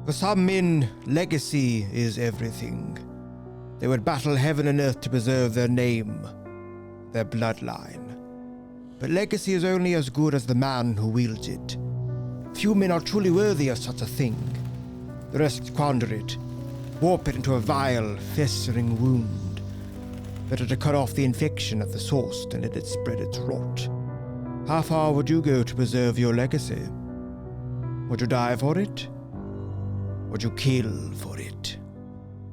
For some men, legacy is everything. They would battle heaven and earth to preserve their name, their bloodline. But legacy is only as good as the man who wields it. Few men are truly worthy of such a thing. The rest squander it, warp it into a vile, festering wound. Better to cut off the infection at the source than let it spread its rot. How far would you go to preserve your legacy? Would you die for it? Would you kill for it?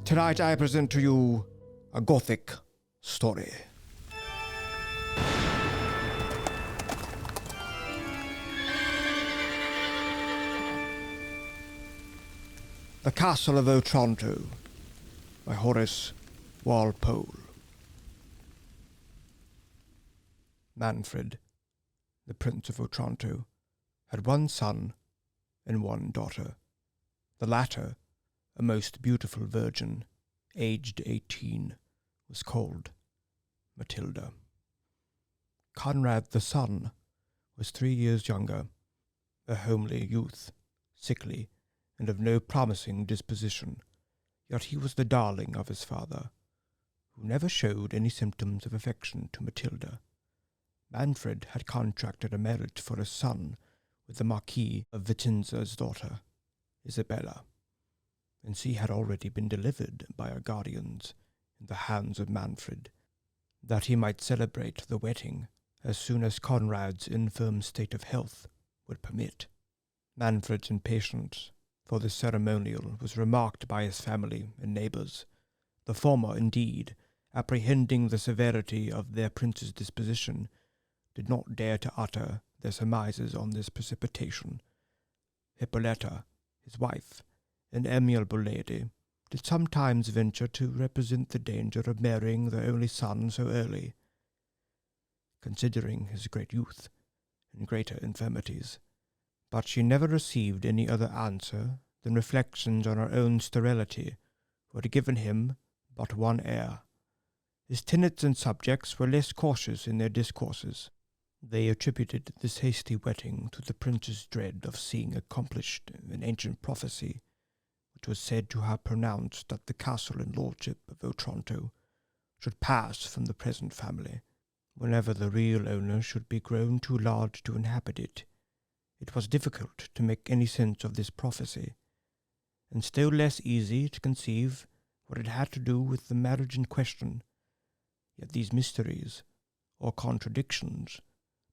Tonight I present to you a Gothic story. The Castle of Otranto by Horace, Walpole. Manfred, the Prince of Otranto, had one son and one daughter. The latter, a most beautiful virgin, aged 18, was called Matilda. Conrad the son was 3 years younger, a homely youth, sickly, and of no promising disposition, yet he was the darling of his father, who never showed any symptoms of affection to Matilda. Manfred had contracted a marriage for his son with the Marquis of Vicenza's daughter, Isabella, and she had already been delivered by her guardians in the hands of Manfred, that he might celebrate the wedding as soon as Conrad's infirm state of health would permit. Manfred's impatience for this ceremonial was remarked by his family and neighbours, the former, indeed, apprehending the severity of their prince's disposition, did not dare to utter their surmises on this precipitation. Hippolyta, his wife, an amiable lady, did sometimes venture to represent the danger of marrying their only son so early, considering his great youth and greater infirmities. But she never received any other answer than reflections on her own sterility, who had given him but one heir. His tenants and subjects were less cautious in their discourses. They attributed this hasty wedding to the prince's dread of seeing accomplished an ancient prophecy, which was said to have pronounced that the castle and lordship of Otranto should pass from the present family, whenever the real owner should be grown too large to inhabit it. It was difficult to make any sense of this prophecy, and still less easy to conceive what it had to do with the marriage in question. Yet these mysteries, or contradictions,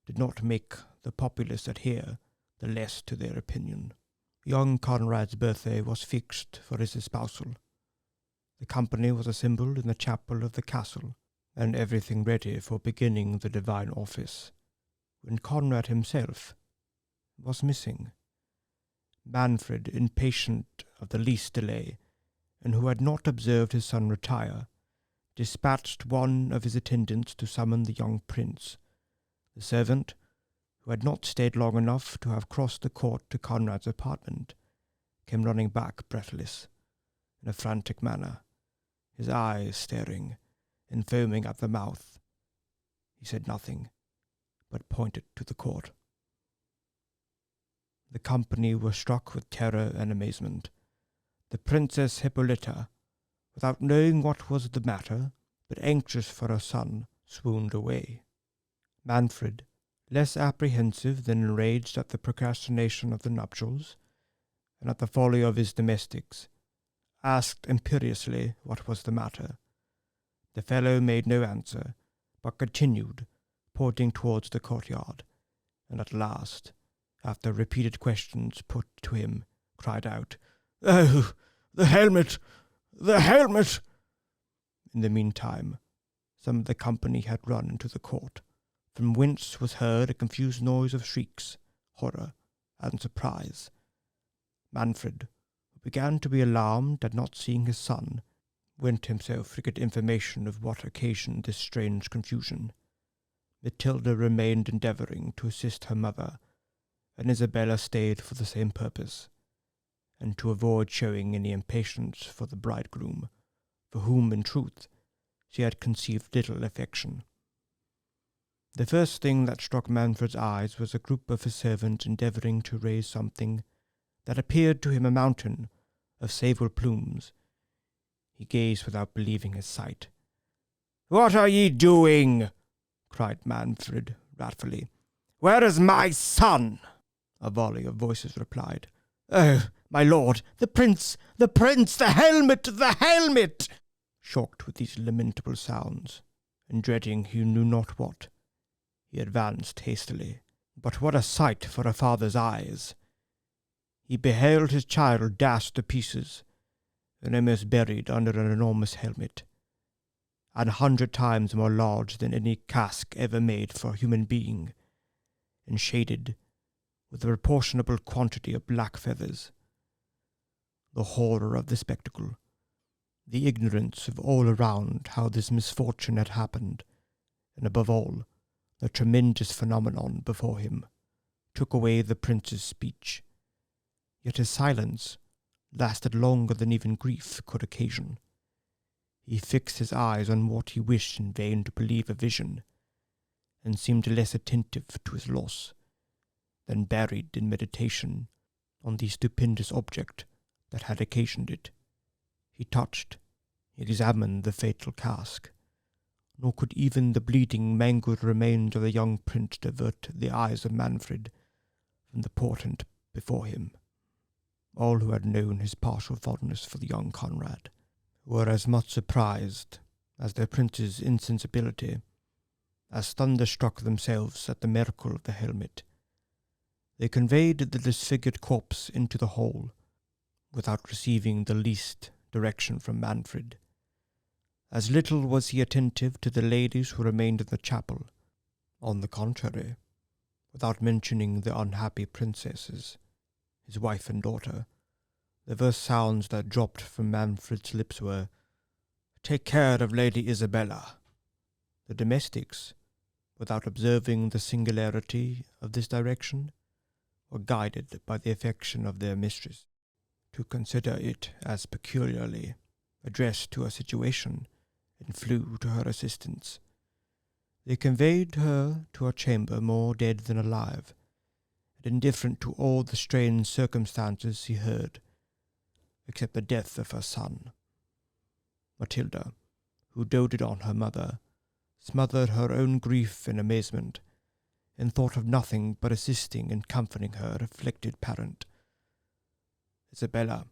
did not make the populace adhere the less to their opinion. Young Conrad's birthday was fixed for his espousal. The company was assembled in the chapel of the castle, and everything ready for beginning the divine office, when Conrad himself was missing. Manfred, impatient of the least delay, and who had not observed his son retire, dispatched one of his attendants to summon the young prince. The servant, who had not stayed long enough to have crossed the court to Conrad's apartment, came running back breathless, in a frantic manner, his eyes staring and foaming at the mouth. He said nothing, but pointed to the court. The company were struck with terror and amazement. The Princess Hippolyta, without knowing what was the matter, but anxious for her son, swooned away. Manfred, less apprehensive than enraged at the procrastination of the nuptials, and at the folly of his domestics, asked imperiously what was the matter. The fellow made no answer, but continued, pointing towards the courtyard, and at last, after repeated questions put to him, cried out, "Oh, the helmet! The helmet!" In the meantime, some of the company had run into the court, from whence was heard a confused noise of shrieks, horror, and surprise. Manfred, who began to be alarmed at not seeing his son, went himself to get information of what occasioned this strange confusion. Matilda remained endeavouring to assist her mother, and Isabella stayed for the same purpose, and to avoid showing any impatience for the bridegroom, for whom, in truth, she had conceived little affection. The first thing that struck Manfred's eyes was a group of his servants endeavouring to raise something that appeared to him a mountain of sable plumes. He gazed without believing his sight. "What are ye doing?" cried Manfred wrathfully. "Where is my son?" A volley of voices replied. "Oh, my lord, the prince, the helmet, the helmet!" Shocked with these lamentable sounds, and dreading he knew not what, he advanced hastily. But what a sight for a father's eyes! He beheld his child dashed to pieces, and almost buried under an enormous helmet, 100 times more large than any casque ever made for a human being, and shaded with a proportionable quantity of black feathers. The horror of the spectacle, the ignorance of all around how this misfortune had happened, and above all, the tremendous phenomenon before him, took away the prince's speech. Yet his silence lasted longer than even grief could occasion. He fixed his eyes on what he wished in vain to believe a vision, and seemed less attentive to his loss than buried in meditation on the stupendous object that had occasioned it. He touched, he examined the fatal casque, nor could even the bleeding, mangled remains of the young prince divert the eyes of Manfred from the portent before him. All who had known his partial fondness for the young Conrad were as much surprised as their prince's insensibility, as thunderstruck themselves at the miracle of the helmet. They conveyed the disfigured corpse into the hall, without receiving the least direction from Manfred. As little was he attentive to the ladies who remained in the chapel. On the contrary, without mentioning the unhappy princesses, his wife and daughter, the first sounds that dropped from Manfred's lips were, "Take care of Lady Isabella." The domestics, without observing the singularity of this direction, were guided by the affection of their mistress to consider it as peculiarly addressed to her situation, and flew to her assistance. They conveyed her to her chamber more dead than alive, and indifferent to all the strange circumstances he heard, except the death of her son. Matilda, who doted on her mother, smothered her own grief in amazement, and thought of nothing but assisting and comforting her afflicted parent. Isabella,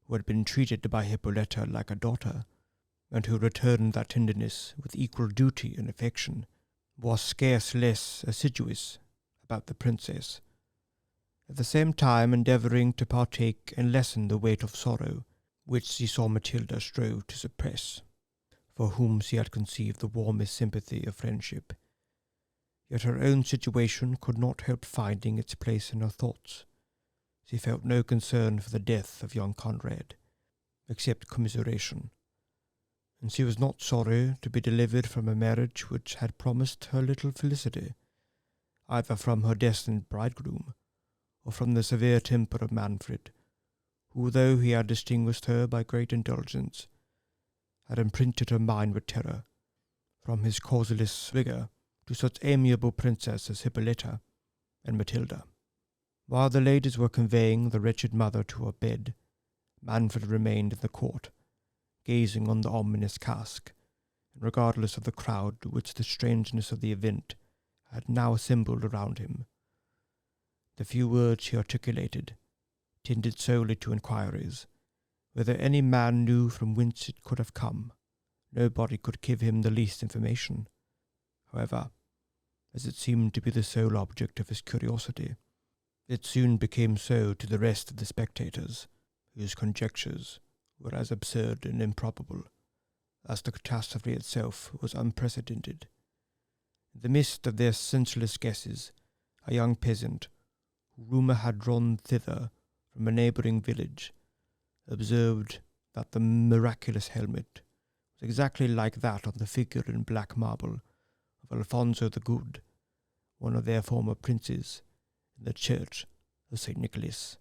who had been treated by Hippolyta like a daughter, and who returned that tenderness with equal duty and affection, was scarce less assiduous about the princess, at the same time endeavouring to partake and lessen the weight of sorrow which she saw Matilda strove to suppress, for whom she had conceived the warmest sympathy of friendship. Yet her own situation could not help finding its place in her thoughts. She felt no concern for the death of young Conrad, except commiseration, and she was not sorry to be delivered from a marriage which had promised her little felicity, either from her destined bridegroom, or from the severe temper of Manfred, who, though he had distinguished her by great indulgence, had imprinted her mind with terror, from his causeless rigour to such amiable princesses as Hippolyta and Matilda. While the ladies were conveying the wretched mother to her bed, Manfred remained in the court, gazing on the ominous casque, and regardless of the crowd which the strangeness of the event had now assembled around him. The few words he articulated tended solely to inquiries, whether any man knew from whence it could have come. Nobody could give him the least information. However, as it seemed to be the sole object of his curiosity, it soon became so to the rest of the spectators, whose conjectures were as absurd and improbable as the catastrophe itself was unprecedented. In the midst of their senseless guesses, a young peasant, who rumour had drawn thither from a neighbouring village, observed that the miraculous helmet was exactly like that on the figure in black marble of Alfonso the Good, one of their former princes, in the church of St. Nicholas.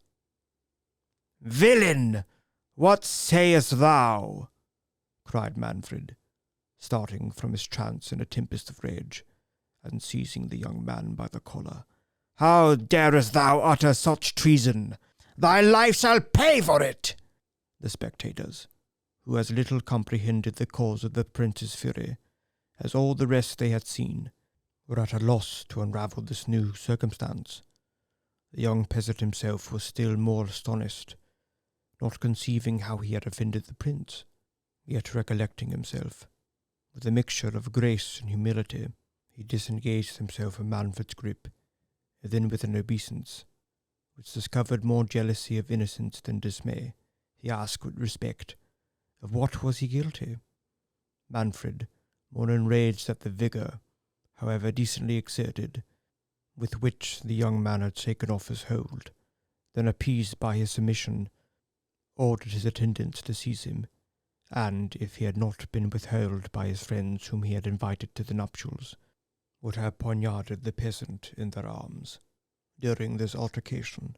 "Villain! What sayest thou?" cried Manfred, starting from his trance in a tempest of rage, and seizing the young man by the collar. "How darest thou utter such treason? Thy life shall pay for it!" The spectators, who as little comprehended the cause of the prince's fury as all the rest they had seen, were at a loss to unravel this new circumstance. The young peasant himself was still more astonished, not conceiving how he had offended the prince, yet recollecting himself. With a mixture of grace and humility, he disengaged himself from Manfred's grip, and then with an obeisance, which discovered more jealousy of innocence than dismay, he asked with respect, of what was he guilty? Manfred, more enraged at the vigour, however decently exerted, with which the young man had shaken off his hold, than appeased by his submission, ordered his attendants to seize him, and, if he had not been withheld by his friends whom he had invited to the nuptials, would have poignarded the peasant in their arms. During this altercation,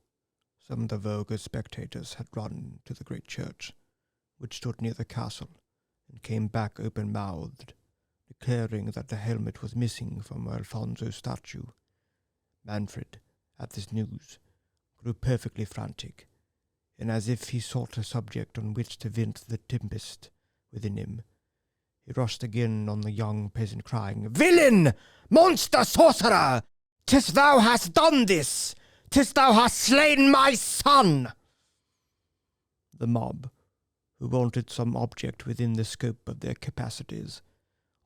some of the vulgar spectators had run to the great church, which stood near the castle, and came back open-mouthed, declaring that the helmet was missing from Alfonso's statue. Manfred, at this news, grew perfectly frantic, and as if he sought a subject on which to vent the tempest within him, he rushed again on the young peasant, crying, "Villain! Monster! Sorcerer! 'Tis thou hast done this! 'Tis thou hast slain my son!" The mob, who wanted some object within the scope of their capacities,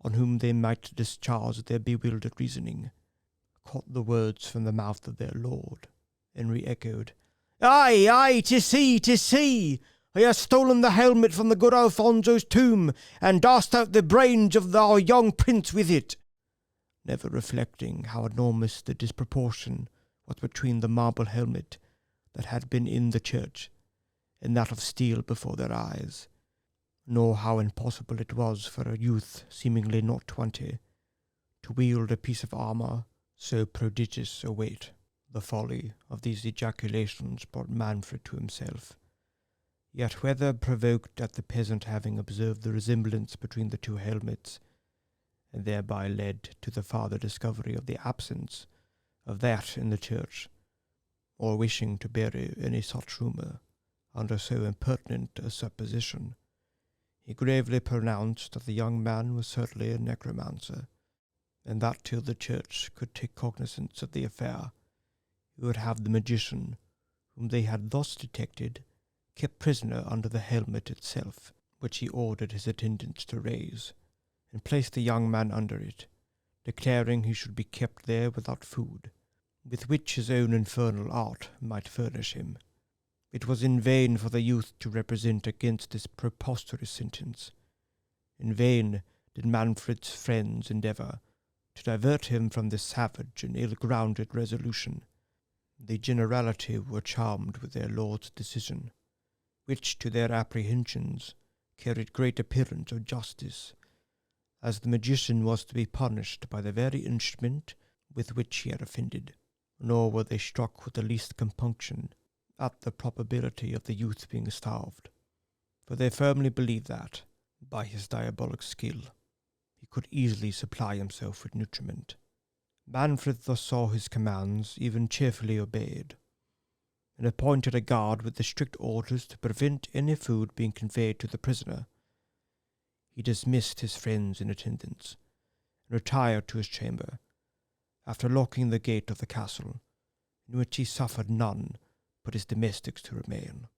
on whom they might discharge their bewildered reasoning, caught the words from the mouth of their lord, and re-echoed, "Aye, aye, 'tis he, 'tis he! He has stolen the helmet from the good Alfonso's tomb, and dashed out the brains of our young prince with it," never reflecting how enormous the disproportion was between the marble helmet that had been in the church and that of steel before their eyes, nor how impossible it was for a youth seemingly not 20 to wield a piece of armour so prodigious a weight. The folly of these ejaculations brought Manfred to himself. Yet whether provoked at the peasant having observed the resemblance between the two helmets, and thereby led to the farther discovery of the absence of that in the church, or wishing to bury any such rumour under so impertinent a supposition, he gravely pronounced that the young man was certainly a necromancer, and that till the church could take cognizance of the affair, he would have the magician, whom they had thus detected, kept prisoner under the helmet itself, which he ordered his attendants to raise, and placed the young man under it, declaring he should be kept there without food, with which his own infernal art might furnish him. It was in vain for the youth to represent against this preposterous sentence. In vain did Manfred's friends endeavour to divert him from this savage and ill-grounded resolution. The generality were charmed with their lord's decision, which to their apprehensions carried great appearance of justice, as the magician was to be punished by the very instrument with which he had offended. Nor were they struck with the least compunction at the probability of the youth being starved, for they firmly believed that, by his diabolic skill, he could easily supply himself with nutriment. Manfred thus saw his commands even cheerfully obeyed, and appointed a guard with the strict orders to prevent any food being conveyed to the prisoner. He dismissed his friends in attendance, and retired to his chamber, after locking the gate of the castle, in which he suffered none but his domestics to remain.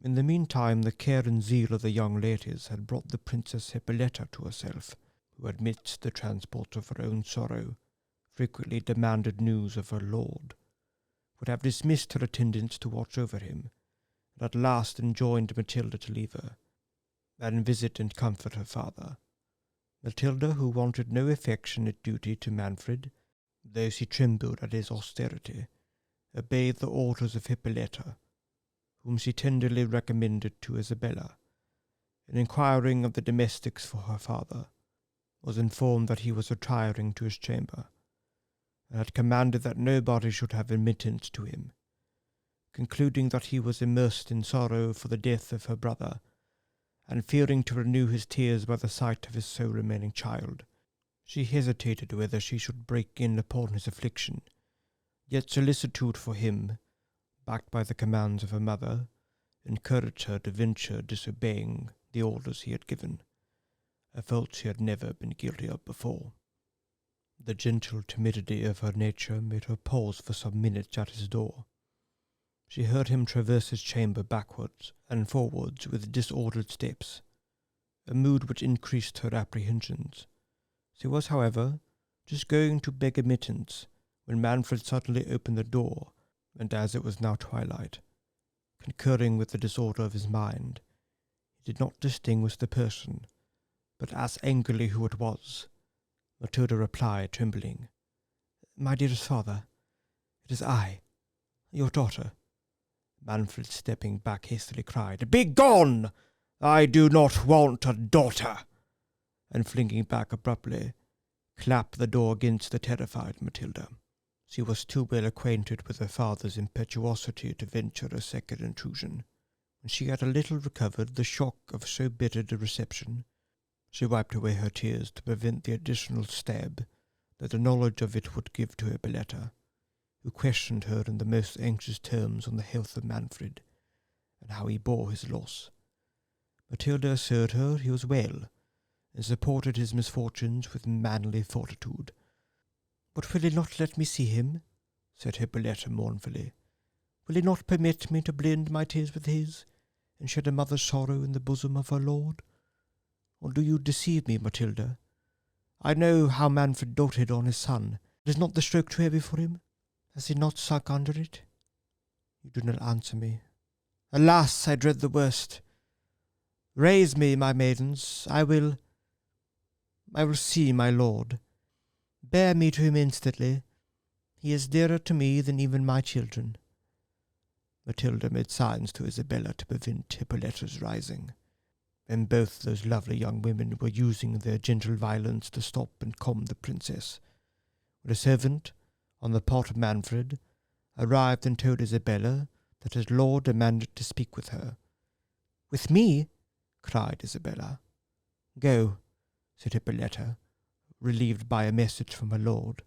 In the meantime the care and zeal of the young ladies had brought the Princess Hippolyta to herself, who amidst the transports of her own sorrow frequently demanded news of her lord, would have dismissed her attendants to watch over him, and at last enjoined Matilda to leave her, and visit and comfort her father. Matilda, who wanted no affectionate duty to Manfred, though she trembled at his austerity, obeyed the orders of Hippolyta, whom she tenderly recommended to Isabella, and inquiring of the domestics for her father, was informed that he was retiring to his chamber, and had commanded that nobody should have admittance to him. Concluding that he was immersed in sorrow for the death of her brother, and fearing to renew his tears by the sight of his sole remaining child, she hesitated whether she should break in upon his affliction, yet solicitude for him, backed by the commands of her mother, encouraged her to venture disobeying the orders he had given, a fault she had never been guilty of before. The gentle timidity of her nature made her pause for some minutes at his door. She heard him traverse his chamber backwards and forwards with disordered steps, a mood which increased her apprehensions. She was, however, just going to beg admittance when Manfred suddenly opened the door, and as it was now twilight, concurring with the disorder of his mind, he did not distinguish the person, but asked angrily who it was. Matilda replied, trembling, "My dearest father, it is I, your daughter." Manfred, stepping back hastily, cried, "Begone! I do not want a daughter!" and flinging back abruptly, clapped the door against the terrified Matilda. She was too well acquainted with her father's impetuosity to venture a second intrusion. When she had a little recovered the shock of so bitter a reception, she wiped away her tears to prevent the additional stab that the knowledge of it would give to Hippolyta, who questioned her in the most anxious terms on the health of Manfred, and how he bore his loss. Matilda assured her he was well, and supported his misfortunes with manly fortitude. "But will he not let me see him?" said Hippolyta mournfully. "Will he not permit me to blend my tears with his, and shed a mother's sorrow in the bosom of her lord? Or do you deceive me, Matilda? I know how Manfred doted on his son. Is not the stroke too heavy for him? Has he not sunk under it? You do not answer me. Alas, I dread the worst. Raise me, my maidens. I will see my lord. Bear me to him instantly. He is dearer to me than even my children." Matilda made signs to Isabella to prevent Hippolyta's rising, and both those lovely young women were using their gentle violence to stop and calm the princess, when a servant, on the part of Manfred, arrived and told Isabella that his lord demanded to speak with her. "With me?" cried Isabella. "Go," said Hippolyta, relieved by a message from her lord.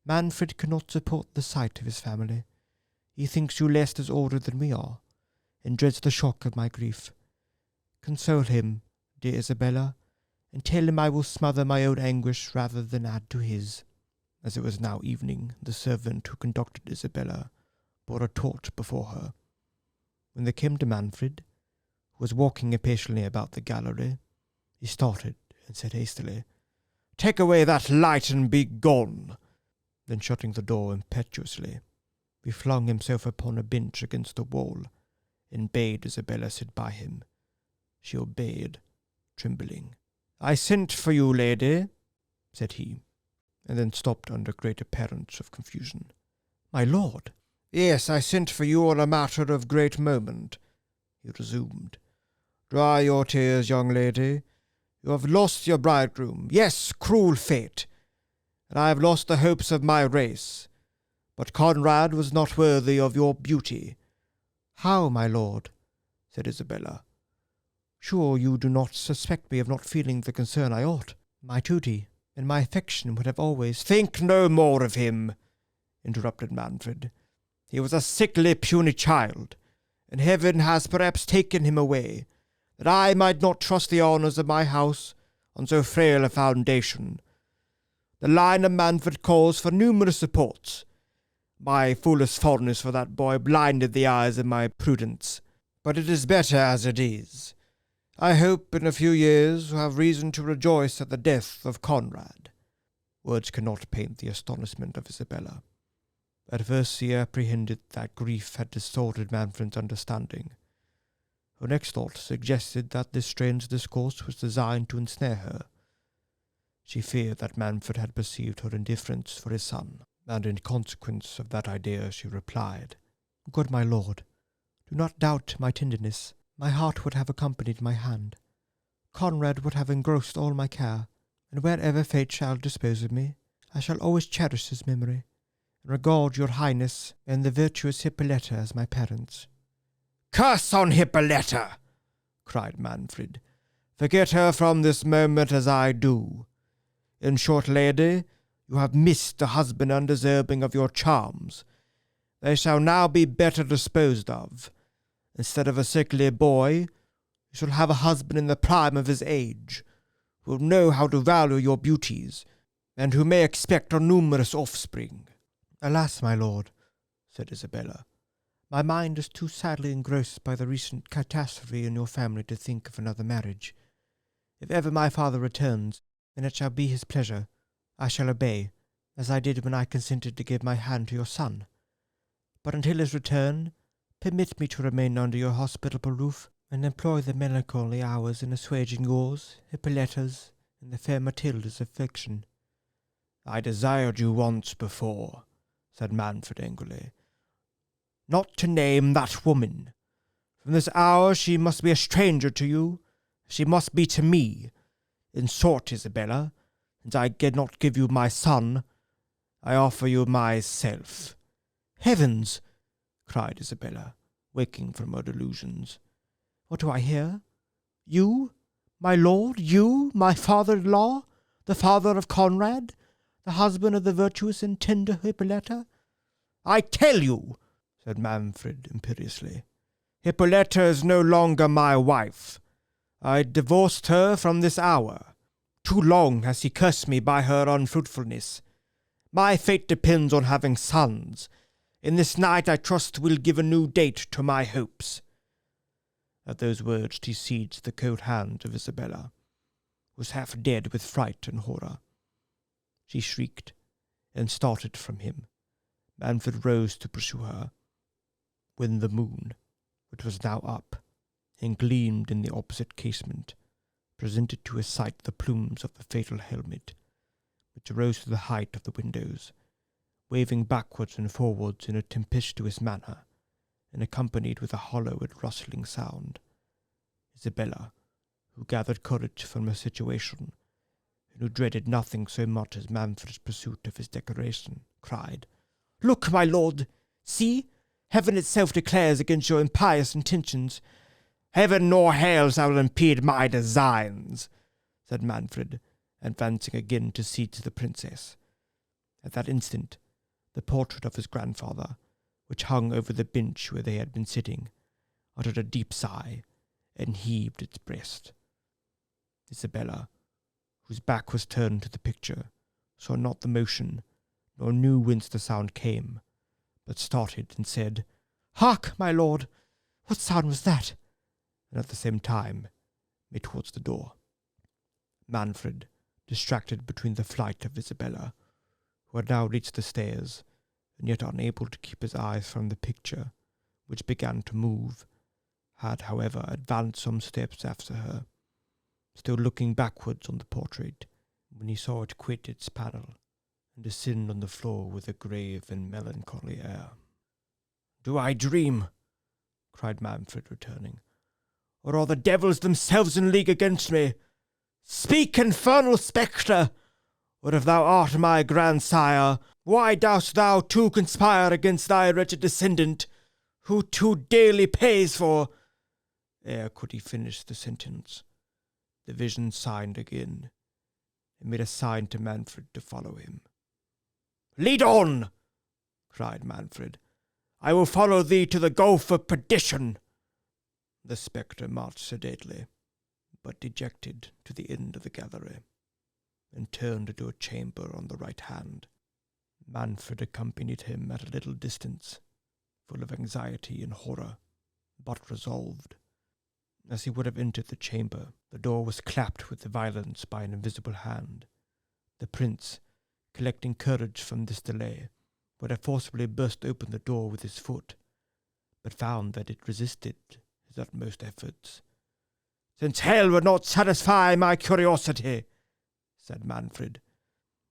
"Manfred cannot support the sight of his family. He thinks you less disordered than we are, and dreads the shock of my grief. Console him, dear Isabella, and tell him I will smother my own anguish rather than add to his." As it was now evening, the servant who conducted Isabella bore a torch before her. When they came to Manfred, who was walking impatiently about the gallery, he started and said hastily, "Take away that light and be gone." Then shutting the door impetuously, he flung himself upon a bench against the wall, and bade Isabella sit by him. She obeyed, trembling. "I sent for you, lady," said he, and then stopped under great appearance of confusion. "My lord!" "Yes, I sent for you on a matter of great moment," he resumed. "Dry your tears, young lady. You have lost your bridegroom. Yes, cruel fate! And I have lost the hopes of my race. But Conrad was not worthy of your beauty." "How, my lord?" said Isabella. "Sure you do not suspect me of not feeling the concern I ought. My duty and my affection would have always—" "Think no more of him," interrupted Manfred. "He was a sickly, puny child, and heaven has perhaps taken him away, that I might not trust the honours of my house on so frail a foundation. The line of Manfred calls for numerous supports. My foolish fondness for that boy blinded the eyes of my prudence, but it is better as it is. I hope in a few years to have reason to rejoice at the death of Conrad." Words cannot paint the astonishment of Isabella. At first she apprehended that grief had distorted Manfred's understanding. Her next thought suggested that this strange discourse was designed to ensnare her. She feared that Manfred had perceived her indifference for his son, and in consequence of that idea she replied, "Good my lord, do not doubt my tenderness. My heart would have accompanied my hand. Conrad would have engrossed all my care, and wherever fate shall dispose of me, I shall always cherish his memory, and regard your highness and the virtuous Hippolyta as my parents." "Curse on Hippolyta!" cried Manfred. "Forget her from this moment as I do. In short, lady, you have missed a husband undeserving of your charms. They shall now be better disposed of. Instead of a sickly boy, you shall have a husband in the prime of his age, who will know how to value your beauties, and who may expect a numerous offspring." "Alas, my lord," said Isabella, "my mind is too sadly engrossed by the recent catastrophe in your family to think of another marriage. If ever my father returns, and it shall be his pleasure, I shall obey, as I did when I consented to give my hand to your son. But until his return, permit me to remain under your hospitable roof, and employ the melancholy hours in assuaging yours, Hippolyta's, and the fair Matilda's affliction." "I desired you once before," said Manfred angrily, "not to name that woman. From this hour she must be a stranger to you. She must be to me. In short, Isabella, since I cannot give you my son, I offer you myself." "Heavens!" cried Isabella, waking from her delusions. "What do I hear? You, my lord, you, my father-in-law, the father of Conrad, the husband of the virtuous and tender Hippolyta?" "I tell you," said Manfred imperiously, "Hippolyta is no longer my wife. I divorced her from this hour. Too long has she cursed me by her unfruitfulness. My fate depends on having sons, and this night I trust will give a new date to my hopes." At those words she seized the cold hand of Isabella, who was half dead with fright and horror. She shrieked, and started from him. Manfred rose to pursue her, when the moon, which was now up, and gleamed in the opposite casement, presented to his sight the plumes of the fatal helmet, which rose to the height of the windows, waving backwards and forwards in a tempestuous manner, and accompanied with a hollow and rustling sound. Isabella, who gathered courage from her situation, and who dreaded nothing so much as Manfred's pursuit of his decoration, cried, "Look, my lord! See! Heaven itself declares against your impious intentions." "Heaven nor hell shall impede my designs," said Manfred, advancing again to seize the princess. At that instant, the portrait of his grandfather, which hung over the bench where they had been sitting, uttered a deep sigh, and heaved its breast. Isabella, whose back was turned to the picture, saw not the motion, nor knew whence the sound came, but started and said, "Hark, my lord! What sound was that?" and at the same time made towards the door. Manfred, distracted between the flight of Isabella, who had now reached the stairs, and yet unable to keep his eyes from the picture, which began to move, had, however, advanced some steps after her, still looking backwards on the portrait, when he saw it quit its panel, and descend on the floor with a grave and melancholy air. "Do I dream?" cried Manfred, returning. "Or are the devils themselves in league against me? Speak, infernal spectre! Or if thou art my grandsire, why dost thou too conspire against thy wretched descendant, who too dearly pays for—" Ere could he finish the sentence, the vision signed again, and made a sign to Manfred to follow him. "Lead on!" cried Manfred. "I will follow thee to the gulf of perdition." The spectre marched sedately, but dejected, to the end of the gallery, and turned into a chamber on the right hand. Manfred accompanied him at a little distance, full of anxiety and horror, but resolved. As he would have entered the chamber, the door was clapped with violence by an invisible hand. The prince, collecting courage from this delay, would have forcibly burst open the door with his foot, but found that it resisted his utmost efforts. "Since hell would not satisfy my curiosity," said Manfred,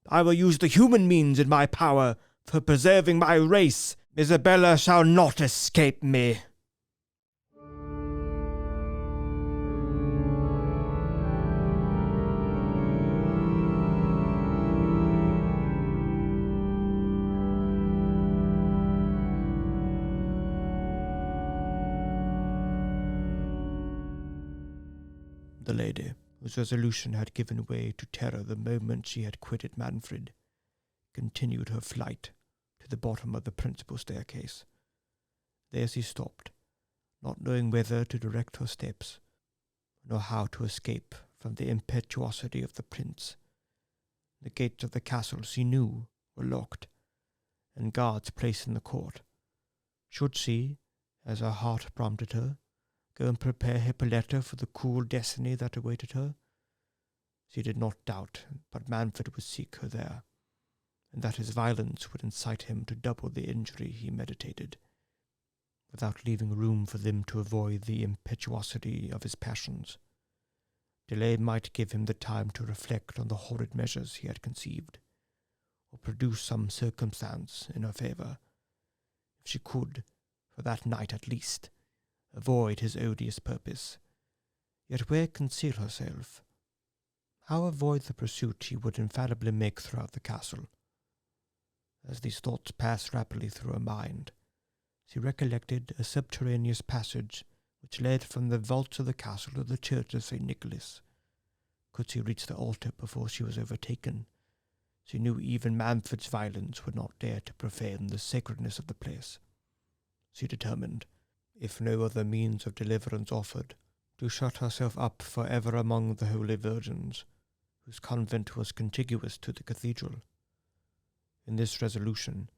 "I will use the human means in my power for preserving my race. Isabella shall not escape me." The lady, whose resolution had given way to terror the moment she had quitted Manfred, continued her flight to the bottom of the principal staircase. There she stopped, not knowing whether to direct her steps, nor how to escape from the impetuosity of the prince. The gates of the castle, she knew, were locked, and guards placed in the court. Should she, as her heart prompted her, go and prepare Hippolyta for the cruel destiny that awaited her? She did not doubt but Manfred would seek her there, and that his violence would incite him to double the injury he meditated, without leaving room for them to avoid the impetuosity of his passions. Delay might give him the time to reflect on the horrid measures he had conceived, or produce some circumstance in her favour. If she could, for that night at least, avoid his odious purpose, yet where conceal herself? How avoid the pursuit he would infallibly make throughout the castle? As these thoughts passed rapidly through her mind, she recollected a subterraneous passage which led from the vaults of the castle to the church of St. Nicholas. Could she reach the altar before she was overtaken, she knew even Manfred's violence would not dare to profane the sacredness of the place. She determined, if no other means of deliverance offered, to shut herself up for ever among the holy virgins, whose convent was contiguous to the cathedral. In this resolution,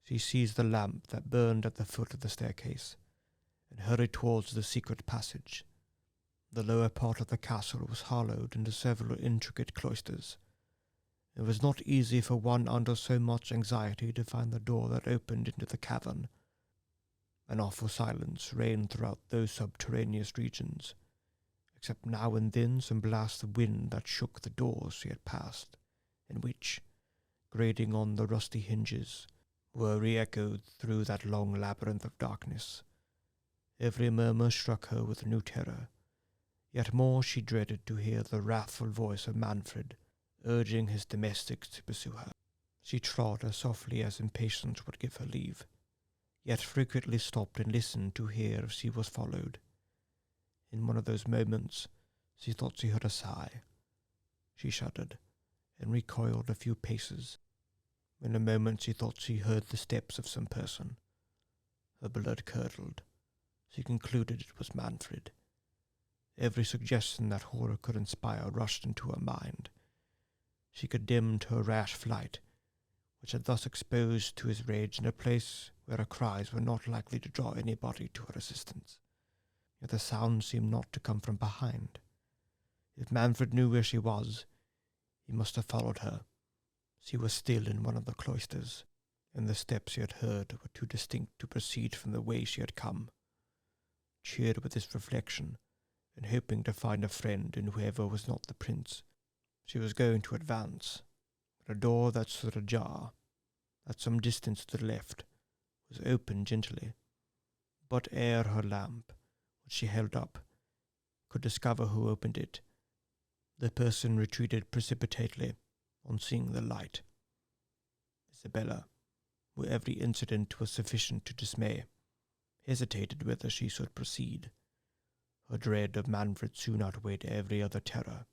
she seized the lamp that burned at the foot of the staircase, and hurried towards the secret passage. The lower part of the castle was hollowed into several intricate cloisters. It was not easy for one under so much anxiety to find the door that opened into the cavern. An awful silence reigned throughout those subterraneous regions, except now and then some blasts of wind that shook the doors she had passed, and which, grating on the rusty hinges, were re-echoed through that long labyrinth of darkness. Every murmur struck her with new terror, yet more she dreaded to hear the wrathful voice of Manfred urging his domestics to pursue her. She trod as softly as impatience would give her leave, yet frequently stopped and listened to hear if she was followed. In one of those moments she thought she heard a sigh. She shuddered, and recoiled a few paces. In a moment she thought she heard the steps of some person. Her blood curdled. She concluded it was Manfred. Every suggestion that horror could inspire rushed into her mind. She condemned her rash flight, which had thus exposed to his rage in a place where her cries were not likely to draw anybody to her assistance. Yet the sound seemed not to come from behind. If Manfred knew where she was, he must have followed her. She was still in one of the cloisters, and the steps she had heard were too distinct to proceed from the way she had come. Cheered with this reflection, and hoping to find a friend in whoever was not the prince, she was going to advance, but a door that stood ajar, at some distance to the left, was opened gently. But ere her lamp, which she held up, could discover who opened it, the person retreated precipitately on seeing the light. Isabella, who every incident was sufficient to dismay, hesitated whether she should proceed. Her dread of Manfred soon outweighed every other terror.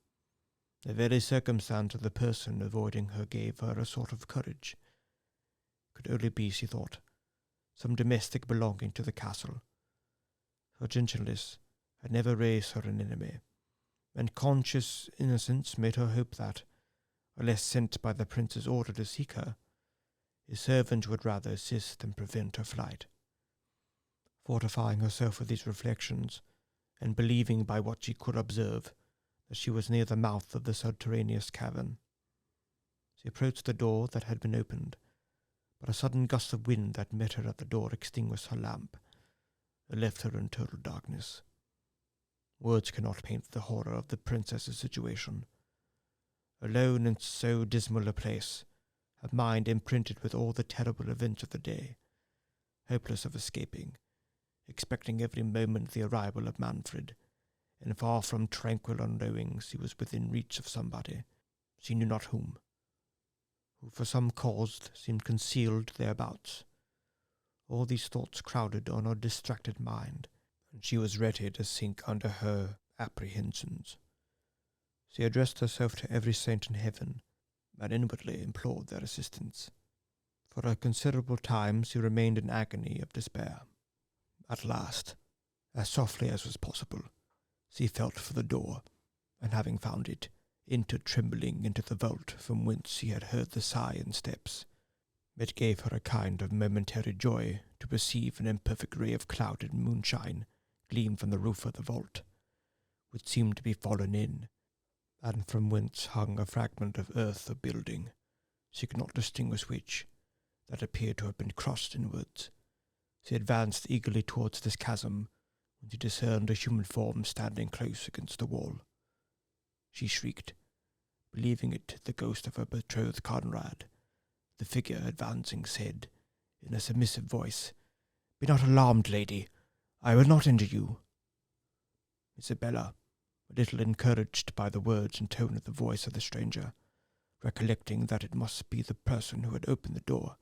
The very circumstance of the person avoiding her gave her a sort of courage. It could only be, she thought, some domestic belonging to the castle. Her gentleness had never raised her an enemy, and conscious innocence made her hope that, unless sent by the prince's order to seek her, his servant would rather assist than prevent her flight. Fortifying herself with these reflections, and believing by what she could observe that she was near the mouth of the subterraneous cavern, she approached the door that had been opened, but a sudden gust of wind that met her at the door extinguished her lamp, and left her in total darkness. Words cannot paint the horror of the princess's situation. Alone in so dismal a place, her mind imprinted with all the terrible events of the day, hopeless of escaping, expecting every moment the arrival of Manfred, and far from tranquil on knowing she was within reach of somebody, she knew not whom, who for some cause seemed concealed thereabouts. All these thoughts crowded on her distracted mind, and she was ready to sink under her apprehensions. She addressed herself to every saint in heaven, and inwardly implored their assistance. For a considerable time she remained in agony of despair. At last, As softly as was possible, she felt for the door, and having found it, entered trembling into the vault from whence she had heard the sigh and steps. It gave her a kind of momentary joy to perceive an imperfect ray of clouded moonshine gleam from the roof of the vault, which seemed to be fallen in, and from whence hung a fragment of earth or building, she could not distinguish which, that appeared to have been crossed inwards. She advanced eagerly towards this chasm, when she discerned a human form standing close against the wall. She shrieked, believing it the ghost of her betrothed comrade. The figure, advancing, said, in a submissive voice, "Be not alarmed, lady. I will not injure you." Isabella, a little encouraged by the words and tone of the voice of the stranger, recollecting that it must be the person who had opened the door,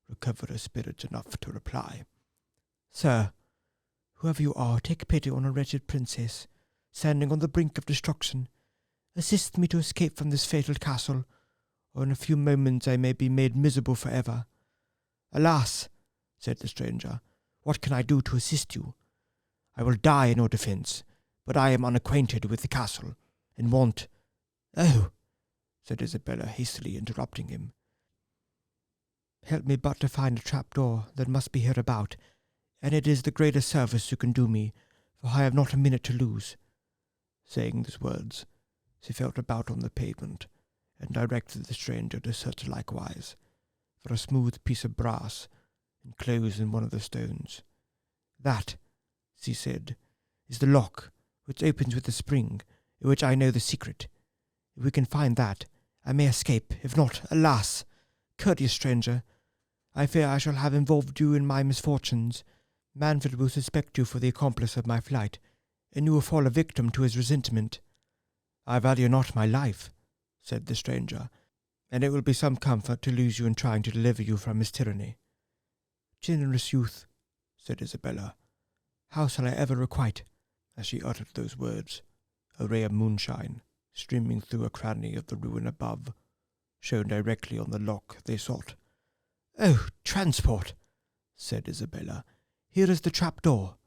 recovered her spirits enough to reply, "Sir, whoever you are, take pity on a wretched princess, standing on the brink of destruction. Assist me to escape from this fatal castle, or in a few moments I may be made miserable for ever." "Alas," said the stranger, "what can I do to assist you? I will die in your defence, but I am unacquainted with the castle, and want—" "Oh," said Isabella, hastily interrupting him, "help me but to find a trap-door that must be hereabout, and it is the greatest service you can do me, for I have not a minute to lose." Saying these words, she felt about on the pavement, and directed the stranger to search likewise for a smooth piece of brass enclosed in one of the stones. "That," she said, "is the lock which opens with the spring, in which I know the secret. If we can find that, I may escape. If not, alas! Courteous stranger, I fear I shall have involved you in my misfortunes. Manfred will suspect you for the accomplice of my flight, and you will fall a victim to his resentment." "I value not my life," said the stranger, "and it will be some comfort to lose you in trying to deliver you from his tyranny." "Generous youth," said Isabella, "how shall I ever requite?" As she uttered those words, a ray of moonshine, streaming through a cranny of the ruin above, shone directly on the lock they sought. "Oh, transport!" said Isabella. "Here is the trap-door."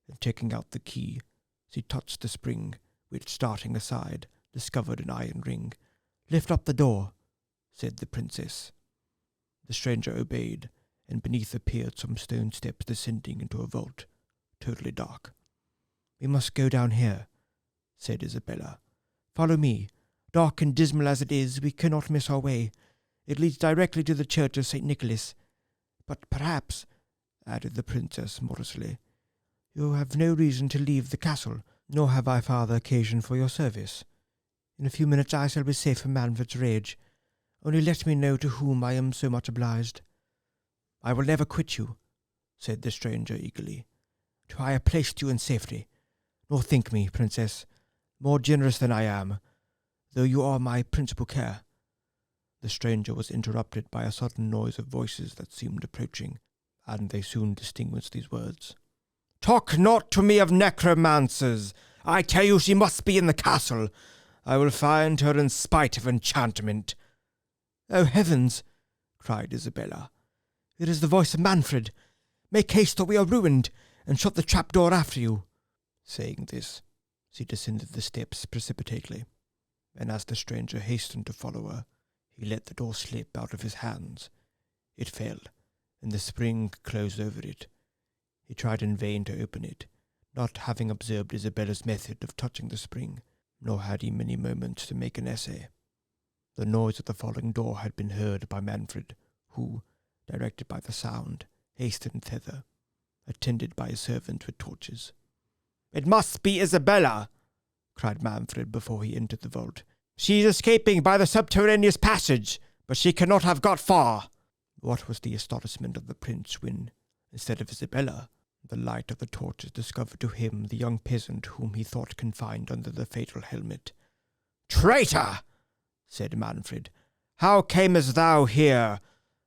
And taking out the key, she touched the spring, which, starting aside, discovered an iron ring. "Lift up the door," said the princess. The stranger obeyed, and beneath appeared some stone steps descending into a vault, totally dark. "We must go down here," said Isabella. "Follow me. Dark and dismal as it is, we cannot miss our way. It leads directly to the church of St. Nicholas. But perhaps," added the princess morosely, "you have no reason to leave the castle, nor have I farther occasion for your service. In a few minutes I shall be safe from Manfred's rage. Only let me know to whom I am so much obliged." "I will never quit you," said the stranger eagerly, "till I have placed you in safety. Nor think me, princess, more generous than I am, though you are my principal care." The stranger was interrupted by a sudden noise of voices that seemed approaching, and they soon distinguished these words. "Talk not to me of necromancers! I tell you she must be in the castle. I will find her in spite of enchantment." "Oh, heavens!" cried Isabella. "It is the voice of Manfred. Make haste, or we are ruined, and shut the trap-door after you." Saying this, she descended the steps precipitately, and as the stranger hastened to follow her, he let the door slip out of his hands. It fell, and the spring closed over it. He tried in vain to open it, not having observed Isabella's method of touching the spring, nor had he many moments to make an essay. The noise of the falling door had been heard by Manfred, who, directed by the sound, hastened thither, attended by his servants with torches. "It must be Isabella!" cried Manfred before he entered the vault. "She is escaping by the subterraneous passage, but she cannot have got far." What was the astonishment of the prince when, instead of Isabella, the light of the torches discovered to him the young peasant whom he thought confined under the fatal helmet. "Traitor!" said Manfred. "How camest thou here?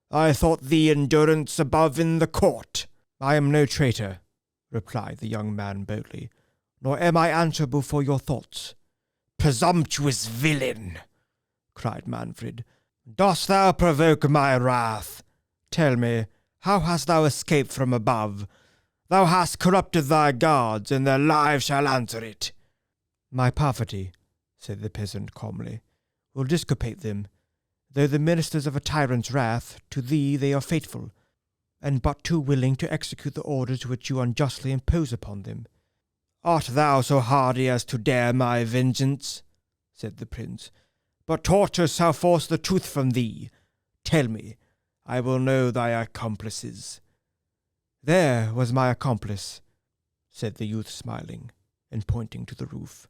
I thought thee in durance above in the court." "I am no traitor," replied the young man boldly, "nor am I answerable for your thoughts." "Presumptuous villain!" cried Manfred. "Dost thou provoke my wrath? Tell me, how hast thou escaped from above? Thou hast corrupted thy guards, and their lives shall answer it. My poverty, said the peasant calmly, will disculpate them. Though the ministers of a tyrant's wrath, to thee they are faithful, and but too willing to execute the orders which you unjustly impose upon them. Art thou so hardy as to dare my vengeance? Said the prince. But torture shall force the truth from thee. Tell me, I will know thy accomplices. There was my accomplice, said the youth smiling, and pointing to the roof.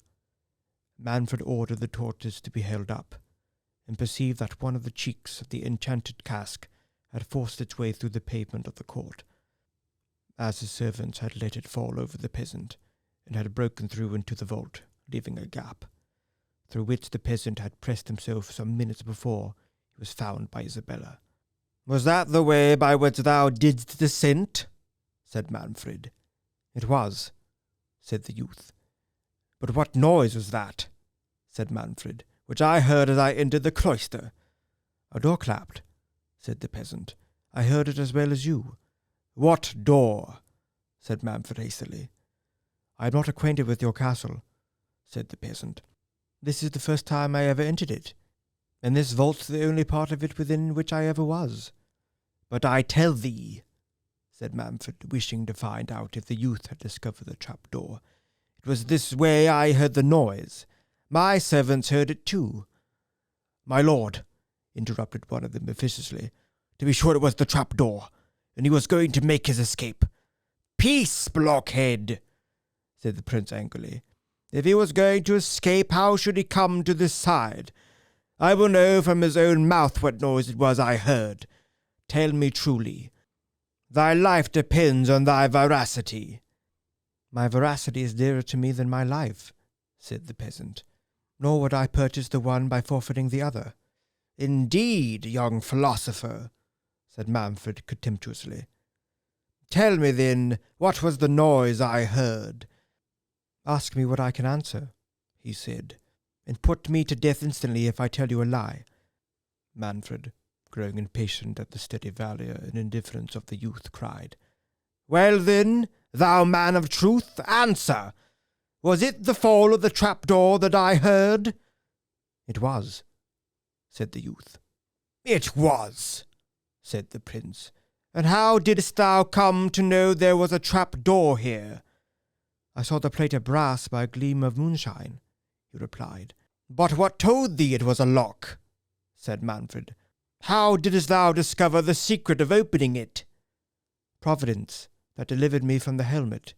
Manfred ordered the torches to be held up, and perceived that one of the cheeks of the enchanted cask had forced its way through the pavement of the court, as his servants had let it fall over the peasant, and had broken through into the vault, leaving a gap, through which the peasant had pressed himself some minutes before he was found by Isabella. Was that the way by which thou didst descent? Said Manfred. It was, said the youth. But what noise was that? Said Manfred, which I heard as I entered the cloister. A door clapped, said the peasant. I heard it as well as you. What door? Said Manfred hastily. I am not acquainted with your castle, said the peasant. This is the first time I ever entered it, and this vault's the only part of it within which I ever was. But I tell thee, said Manfred, wishing to find out if the youth had discovered the trap-door, it was this way I heard the noise. My servants heard it too. My lord, interrupted one of them officiously, to be sure it was the trap-door, and he was going to make his escape. Peace, blockhead, said the prince angrily. If he was going to escape, how should he come to this side? I will know from his own mouth what noise it was I heard. Tell me truly. Thy life depends on thy veracity. My veracity is dearer to me than my life, said the peasant. Nor would I purchase the one by forfeiting the other. Indeed, young philosopher, said Manfred contemptuously. Tell me, then, what was the noise I heard? Ask me what I can answer, he said, and put me to death instantly if I tell you a lie. Manfred, growing impatient at the steady valour and indifference of the youth, cried, Well then, thou man of truth, answer! Was it the fall of the trap-door that I heard? It was, said the youth. It was, said the prince. And how didst thou come to know there was a trap-door here? I saw the plate of brass by a gleam of moonshine, he replied. But what told thee it was a lock? Said Manfred. How didst thou discover the secret of opening it? Providence, that delivered me from the helmet,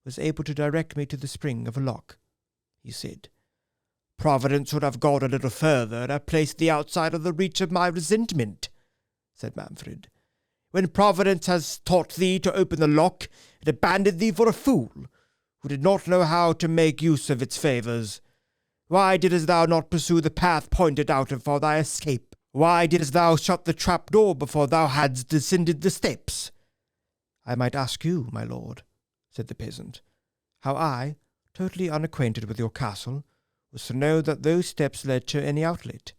was able to direct me to the spring of a lock, he said. Providence would have gone a little further and have placed thee outside of the reach of my resentment, said Manfred. When Providence has taught thee to open the lock, it abandoned thee for a fool, who did not know how to make use of its favours. Why didst thou not pursue the path pointed out for thy escape? Why didst thou shut the trap-door before thou hadst descended the steps? I might ask you, my lord, said the peasant, how I, totally unacquainted with your castle, was to know that those steps led to any outlet.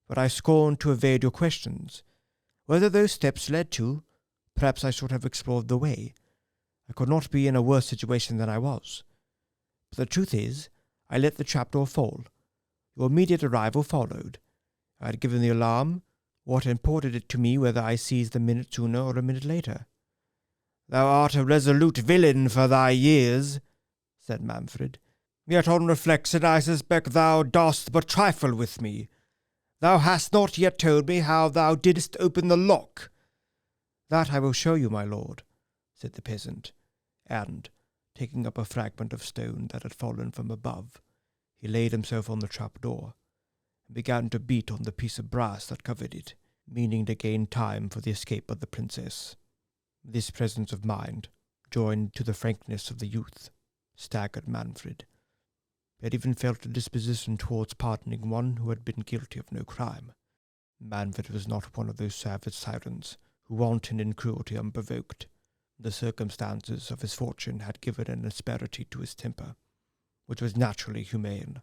But I scorn to evade your questions. Whether those steps led to, perhaps I should have explored the way. I could not be in a worse situation than I was. But the truth is, I let the trapdoor fall. Your immediate arrival followed. I had given the alarm. What imported it to me whether I seized a minute sooner or a minute later? Thou art a resolute villain for thy years, said Manfred. Yet on reflection I suspect thou dost but trifle with me. Thou hast not yet told me how thou didst open the lock. That I will show you, my lord, said the peasant, and, taking up a fragment of stone that had fallen from above, he laid himself on the trap-door, and began to beat on the piece of brass that covered it, meaning to gain time for the escape of the princess. This presence of mind, joined to the frankness of the youth, staggered Manfred. He had even felt a disposition towards pardoning one who had been guilty of no crime. Manfred was not one of those savage tyrants who wanton in cruelty unprovoked. The circumstances of his fortune had given an asperity to his temper, which was naturally humane,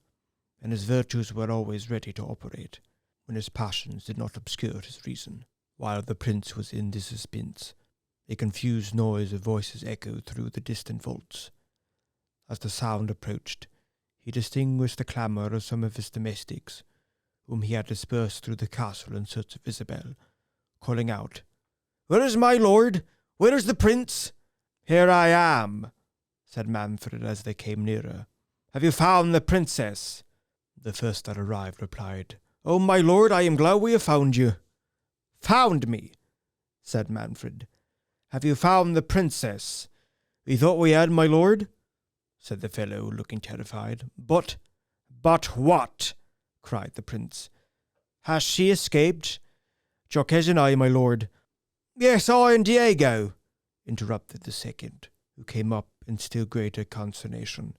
and his virtues were always ready to operate, when his passions did not obscure his reason. While the prince was in this suspense, A confused noise of voices echoed through the distant vaults. As the sound approached, he distinguished the clamour of some of his domestics, whom he had dispersed through the castle in search of Isabel, calling out, "Where is my lord? Where is the prince?" "Here I am," said Manfred as they came nearer. "Have you found the princess?" The first that arrived replied, "Oh, my lord, I am glad we have found you." "Found me?" said Manfred. "Have you found the princess?" "We thought we had, my lord," said the fellow, looking terrified. But what?" cried the prince. "Has she escaped?" "Jaquez and I, my lord." "Yes, I and Diego," interrupted the second, who came up in still greater consternation.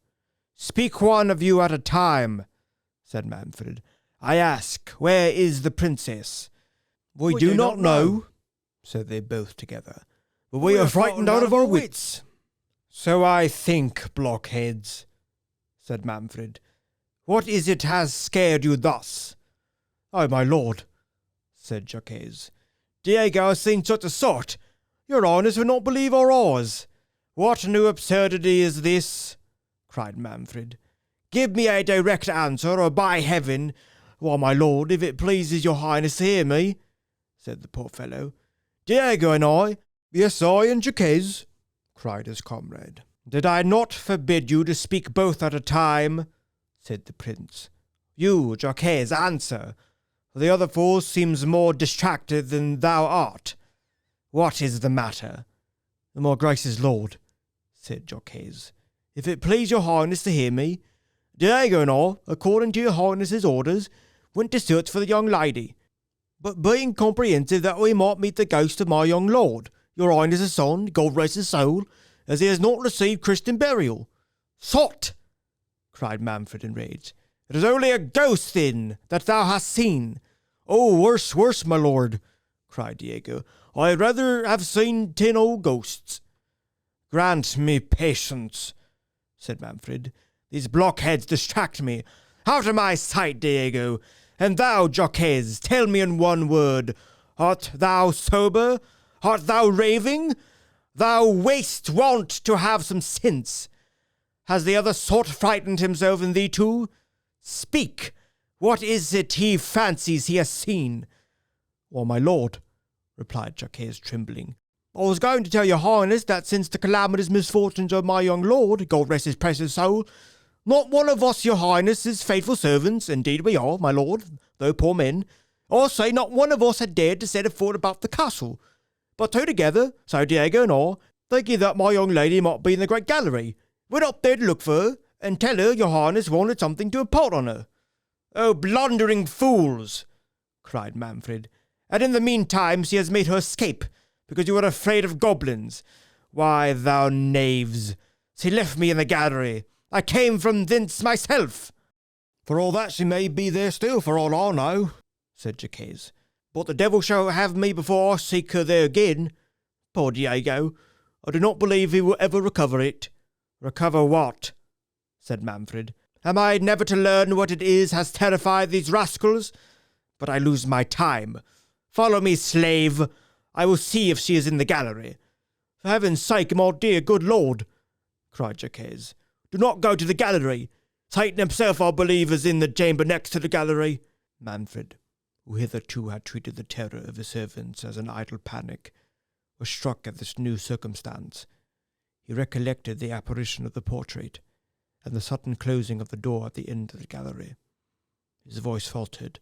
"Speak one of you at a time," said Manfred. "I ask, where is the princess?" We do not know," said they both together. "But we are frightened out of our wits." "So I think, blockheads," said Manfred. "What is it has scared you thus?" "Oh, my lord," said Jaquez, "Diego has seen such a sight. Your highness would not believe our eyes." "What new absurdity is this?" cried Manfred. "Give me a direct answer, or by heaven—" "Why, my lord, if it pleases your highness to hear me," said the poor fellow. "Diego and I—" "Yes, I and Jaquez," cried his comrade. "Did I not forbid you to speak both at a time?" said the prince. "You, Jaquez, answer, for the other fool seems more distracted than thou art. What is the matter?" "My gracious lord," said Jaquez, "if it please your highness to hear me, Diego and I, according to your highness's orders, went to search for the young lady, but being comprehensive that we might meet the ghost of my young lord, your highness's son, God rest his soul, as he has not received Christian burial." "Sot!" cried Manfred in rage. "It is only a ghost, then, that thou hast seen." "Oh, worse, worse, my lord," cried Diego. "I had rather have seen 10 old ghosts." "Grant me patience," said Manfred. "These blockheads distract me. Out of my sight, Diego. And thou, Jaquez, tell me in one word, art thou sober? Art thou raving? Thou waste want to have some sense. Has the other sort frightened himself in thee too? Speak, what is it he fancies he has seen?" "Why, my lord," replied Jaquez, trembling, "I was going to tell your highness that since the calamitous misfortunes of my young lord, God rest his precious soul, not one of us, your highness's faithful servants, indeed we are, my lord, though poor men, I say not one of us had dared to set a foot about the castle, but two together, so Diego and I, thinking that my young lady might be in the great gallery, went up there to look for her, and tell her your highness wanted something to impart on her." "Oh, blundering fools!" cried Manfred. "And in the meantime she has made her escape, because you were afraid of goblins. Why, thou knaves, she left me in the gallery. I came from thence myself." "For all that she may be there still, for all I know," said Jaquez. "But the devil shall have me before I seek her there again. Poor Diego, I do not believe he will ever recover it." "Recover what?" said Manfred. "Am I never to learn what it is has terrified these rascals? But I lose my time. Follow me, slave. I will see if she is in the gallery." "For heaven's sake, my dear good lord," cried Jaquez, "do not go to the gallery. Satan himself, I believe, is in the chamber next to the gallery." Manfred, who hitherto had treated the terror of his servants as an idle panic, was struck at this new circumstance. He recollected the apparition of the portrait, and the sudden closing of the door at the end of the gallery. His voice faltered,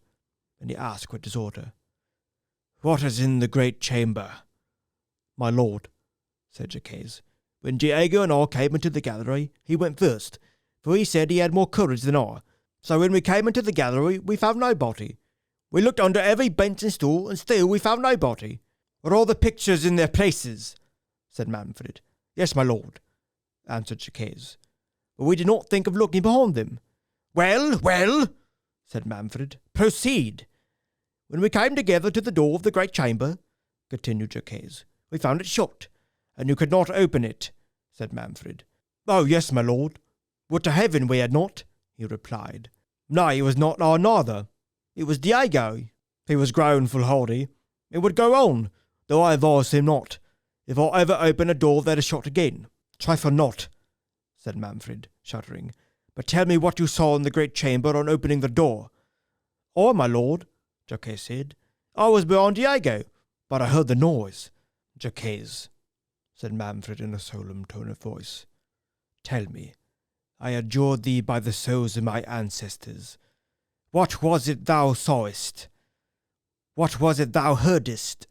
and he asked with disorder, "What is in the great chamber?" "My lord," said Jaquez, "when Diego and I came into the gallery, he went first, for he said he had more courage than I. So when we came into the gallery, we found nobody. We looked under every bench and stool, and still we found nobody." "Are all the pictures in their places?" said Manfred. "Yes, my lord," answered Jaquez, "but we did not think of looking behind them." "Well, well," said Manfred, "proceed." "When we came together to the door of the great chamber," continued Jaquez, "we found it shut, and you could not open it," said Manfred. "Oh, yes, my lord. Would to heaven we had not," he replied. "Nay, it was not I neither. It was Diego. He was grown foolhardy. It would go on, though I advised him not. If I ever open a door that is shut again. Trifle not, said Manfred, shuddering, but tell me what you saw in the great chamber on opening the door. I, my lord, Jacques said. I was beyond Diego, but I heard the noise. Jacques, said Manfred in a solemn tone of voice, tell me, I adjure thee by the souls of my ancestors, what was it thou sawest? What was it thou heardest?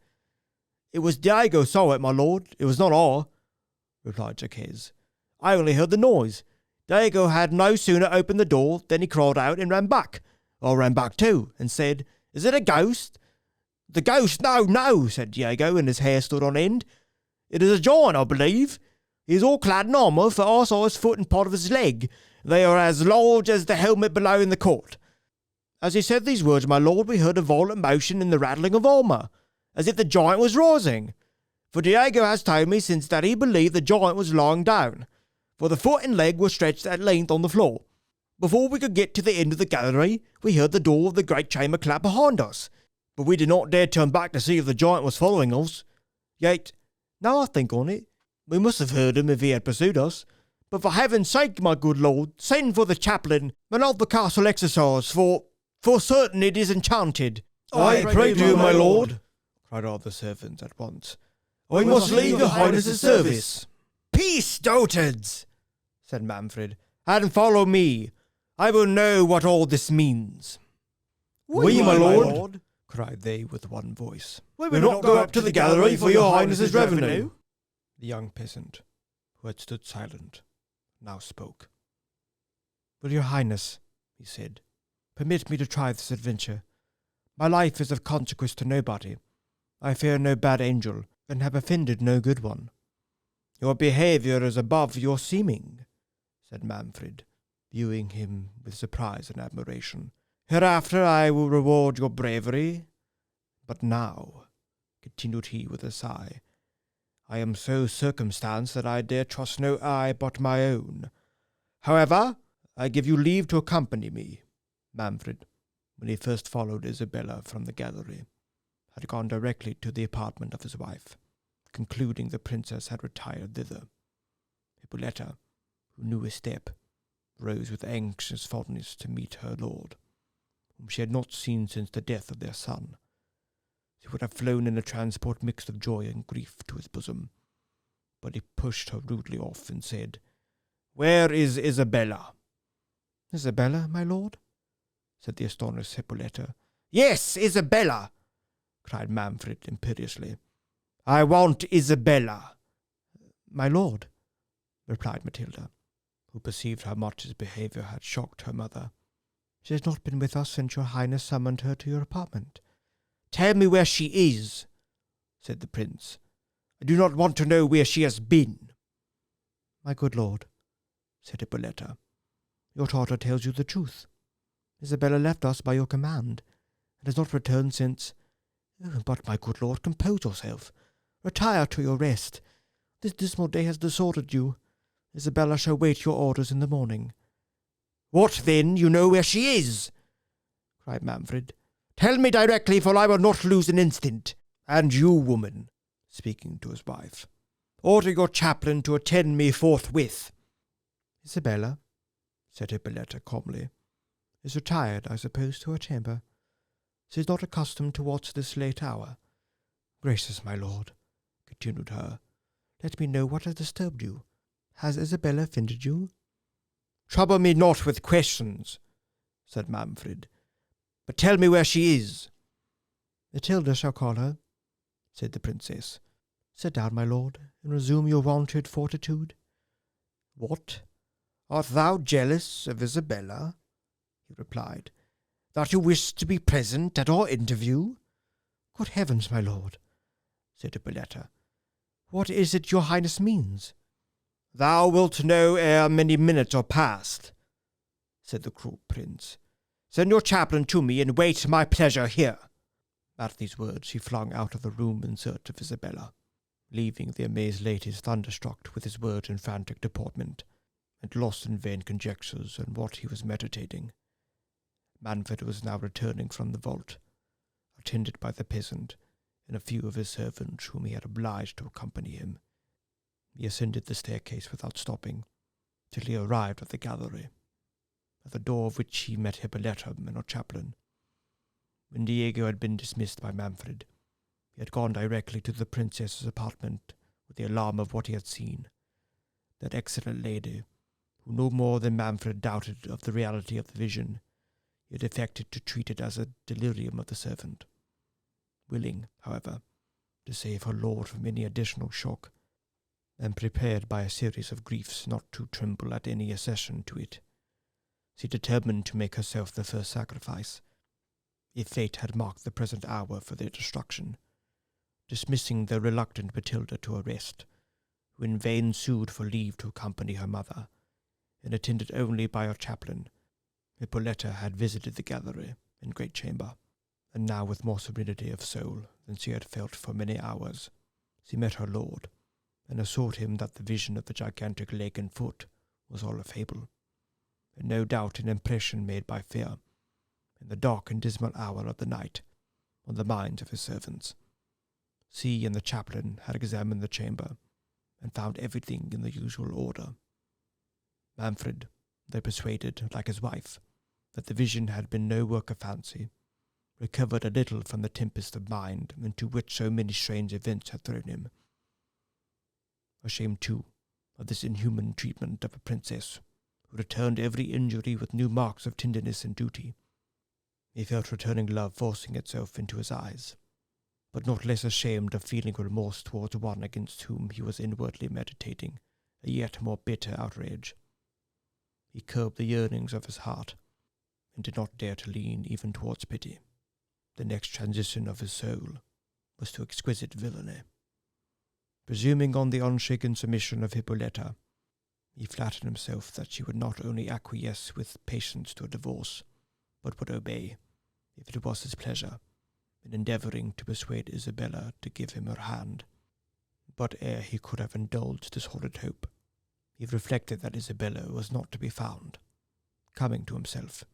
It was Diego saw it, my lord, it was not I, replied Jacques. I only heard the noise. Diego had no sooner opened the door than he crawled out and ran back. I ran back too, and said, Is it a ghost? The ghost? No, no, said Diego, and his hair stood on end. It is a giant, I believe. He is all clad in armour, for I saw his foot and part of his leg. They are as large as the helmet below in the court. As he said these words, my lord, we heard a violent motion in the rattling of armour, as if the giant was rising. For Diego has told me since that he believed the giant was lying down, for the foot and leg were stretched at length on the floor. Before we could get to the end of the gallery, we heard the door of the great chamber clap behind us, but we did not dare turn back to see if the giant was following us. Yet, now I think on it, we must have heard him if he had pursued us. But for heaven's sake, my good lord, send for the chaplain, and have the castle exercised, for certain it is enchanted. I pray to you, my lord, cried all the servants at once. We must leave your highness's service. Peace, dotards, said Manfred, and follow me. I will know what all this means. We, my lord, cried they with one voice. We will not go up to the gallery for your highness's revenue. The young peasant, who had stood silent, now spoke. Will your highness, he said, permit me to try this adventure? My life is of consequence to nobody. I fear no bad angel, and have offended no good one. Your behaviour is above your seeming, said Manfred, viewing him with surprise and admiration. Hereafter I will reward your bravery. But now, continued he with a sigh, I am so circumstanced that I dare trust no eye but my own. However, I give you leave to accompany me. Manfred, when he first followed Isabella from the gallery, had gone directly to the apartment of his wife, concluding the princess had retired thither. Hippolyta, who knew his step, rose with anxious fondness to meet her lord, whom she had not seen since the death of their son. She would have flown in a transport mixed of joy and grief to his bosom, but he pushed her rudely off and said, Where is Isabella? Isabella, my lord? Said the astonished Hippolyta. Yes, Isabella, cried Manfred imperiously. I want Isabella. My lord, replied Matilda, who perceived how much his behaviour had shocked her mother. She has not been with us since your highness summoned her to your apartment. Tell me where she is, said the prince. I do not want to know where she has been. My good lord, said Hippolyta, your daughter tells you the truth. Isabella left us by your command, and has not returned since. Oh, but, my good lord, compose yourself. Retire to your rest. This dismal day has disordered you. Isabella shall wait your orders in the morning. What, then? You know where she is? Cried Manfred. Tell me directly, for I will not lose an instant. And you, woman, speaking to his wife, order your chaplain to attend me forthwith. Isabella, said Hippolyta calmly, is retired, I suppose, to her chamber. She is not accustomed to watch this late hour. Gracious my lord, continued her, let me know what has disturbed you. Has Isabella offended you? Trouble me not with questions, said Manfred, but tell me where she is. Matilda shall call her, said the princess. Sit down, my lord, and resume your wonted fortitude. What? Art thou jealous of Isabella? He replied, that you wish to be present at our interview? Good heavens, my lord, said Hippolyta, what is it your highness means? Thou wilt know ere many minutes are past, said the cruel prince. Send your chaplain to me, and wait my pleasure here. At these words he flung out of the room in search of Isabella, leaving the amazed ladies thunderstruck with his words and frantic deportment, and lost in vain conjectures on what he was meditating. Manfred was now returning from the vault, attended by the peasant, and a few of his servants whom he had obliged to accompany him. He ascended the staircase without stopping, till he arrived at the gallery, at the door of which he met Hippolyta and her chaplain. When Diego had been dismissed by Manfred, he had gone directly to the princess's apartment with the alarm of what he had seen. That excellent lady, who no more than Manfred doubted of the reality of the vision, yet affected to treat it as a delirium of the servant. Willing, however, to save her lord from any additional shock, and prepared by a series of griefs not to tremble at any accession to it, she determined to make herself the first sacrifice, if fate had marked the present hour for their destruction, dismissing the reluctant Matilda to her rest, who in vain sued for leave to accompany her mother, and attended only by her chaplain. Hippolyta had visited the gallery and great chamber, and now with more serenity of soul than she had felt for many hours, she met her lord, and assured him that the vision of the gigantic leg and foot was all a fable, and no doubt an impression made by fear, in the dark and dismal hour of the night, on the minds of his servants. She and the chaplain had examined the chamber, and found everything in the usual order. Manfred, though persuaded, like his wife, that the vision had been no work of fancy, recovered a little from the tempest of mind into which so many strange events had thrown him. Ashamed, too, of this inhuman treatment of a princess, who returned every injury with new marks of tenderness and duty, he felt returning love forcing itself into his eyes, but not less ashamed of feeling remorse towards one against whom he was inwardly meditating a yet more bitter outrage. He curbed the yearnings of his heart, and did not dare to lean even towards pity. The next transition of his soul was to exquisite villainy. Presuming on the unshaken submission of Hippolyta, he flattered himself that she would not only acquiesce with patience to a divorce, but would obey, if it was his pleasure, in endeavouring to persuade Isabella to give him her hand. But ere he could have indulged this horrid hope, he reflected that Isabella was not to be found. Coming to himself,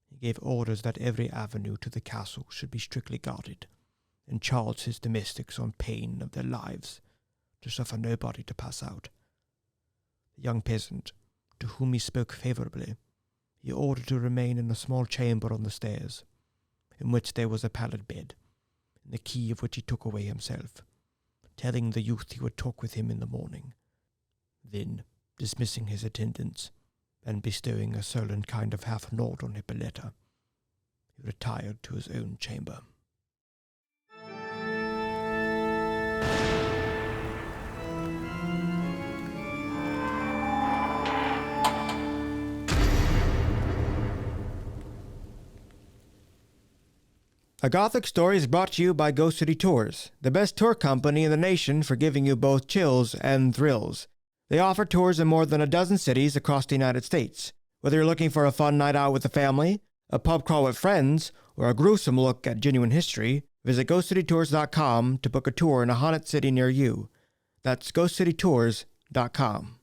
he gave orders that every avenue to the castle should be strictly guarded, and charged his domestics on pain of their lives to suffer nobody to pass out. The young peasant, to whom he spoke favourably, he ordered to remain in a small chamber on the stairs, in which there was a pallet bed, and the key of which he took away himself, telling the youth he would talk with him in the morning. Then, dismissing his attendants, and bestowing a sullen kind of half-nod on Hippolyta, he retired to his own chamber. A Gothic Story is brought to you by Ghost City Tours, the best tour company in the nation for giving you both chills and thrills. They offer tours in more than a dozen cities across the United States. Whether you're looking for a fun night out with the family, a pub crawl with friends, or a gruesome look at genuine history, visit GhostCityTours.com to book a tour in a haunted city near you. That's GhostCityTours.com.